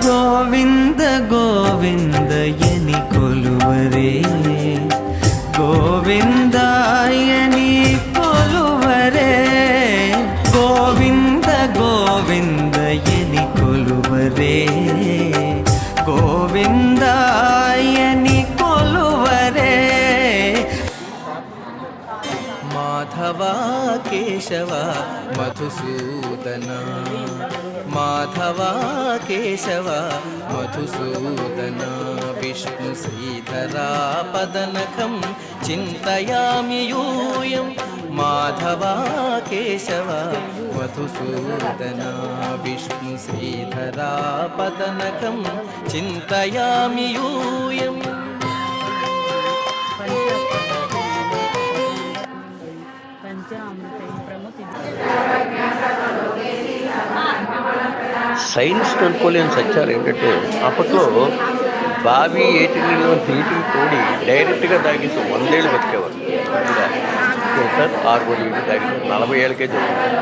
Govinda గోవిందయని కొలువరే గోవిందాయని కొలువరే Govinda గోవిందయని కొలువరే గోవిందాయని కొలువరే Madhava Keshava Madhusudana Madhava Keshava Madhusudana Vishnu శ్రీధరా పదనఖం చింతయామి యూయం Madhava Keshava Madhusudana Vishnu శ్రీధరా పదనఖం చింతయామి యూయం. Science అనుకోలేని సత్యాలు ఏంటంటే అప్పట్లో బావి ఏటిలో నీటిని తోడి డైరెక్ట్గా తాగేసి 100 ఏళ్ళు బతికేవారు. సార్ 6 నీళ్ళు తాగేసి 40 ఏళ్ళకే చదువుతారు.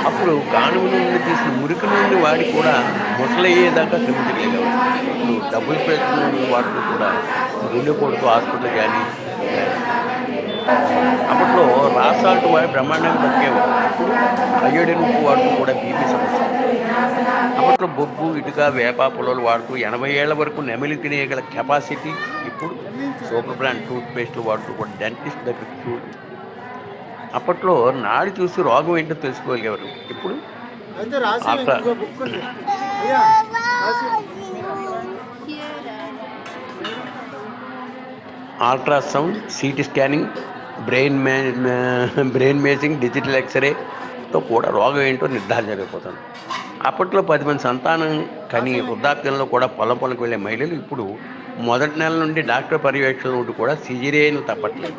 అప్పుడు కాణువు నుండి తీసిన మురికి నుండి వాడి కూడా ముసలయ్యేదాకా శ్రమించగలిగేవారు. ఇప్పుడు డబ్బులు పెట్టుకున్న వాటిని కూడా గుండెపోటుతో హాస్పిటల్ కానీ అప్పట్లో రాసాల్ట్ వాడి బ్రహ్మాండంగా బతికేవారు. ఇప్పుడు అయోడిన్ ఉప్పు వాడుతూ కూడా బీపీ సమస్య. అప్పట్లో బొగ్గు ఇటుక వేప పొలాలు వాడుతూ 80 ఏళ్ల వరకు నెమిలి తినేయగల కెపాసిటీ. ఇప్పుడు సూపర్ బ్రాండ్ టూత్పేస్ట్లు వాడుతూ కూడా డెంటిస్ట్ దగ్గర క్యూర్. అప్పట్లో నాడి చూసి రోగం ఏంటో తెలుసుకోగలిగేవారు. ఇప్పుడు ultrasound, CT scanning, brain imaging, digital ఎక్స్రేతో కూడా రోగం ఏంటో నిర్ధారణ జరిగిపోతుంది. అప్పట్లో 10 మంది సంతానం కానీ వృద్ధాప్యంలో కూడా పొలంకి వెళ్ళే మహిళలు ఇప్పుడు మొదటి నెల నుండి డాక్టర్ పర్యవేక్షణ నుండి కూడా సిజేరియన్ తప్పట్లేదు.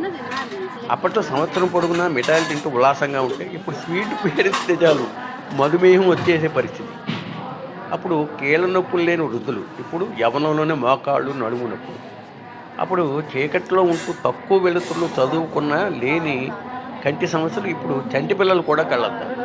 అప్పట్లో సంవత్సరం పొడుగునా మిఠాయిలు తింటూ ఉల్లాసంగా ఉంటే ఇప్పుడు స్వీట్ పేరెత్తే చాలు మధుమేహం వచ్చేసే పరిస్థితి. అప్పుడు కీళ్ళ నొప్పులు లేని వృద్ధులు ఇప్పుడు యవ్వనంలోనే మోకాళ్ళు, నడుము నొప్పులు. అప్పుడు చీకట్లో ఉంటూ తక్కువ వెలుతురులు చదువుకున్న లేని కంటి సమస్యలు ఇప్పుడు చంటి పిల్లలు కూడా కళ్ళొద్దారు.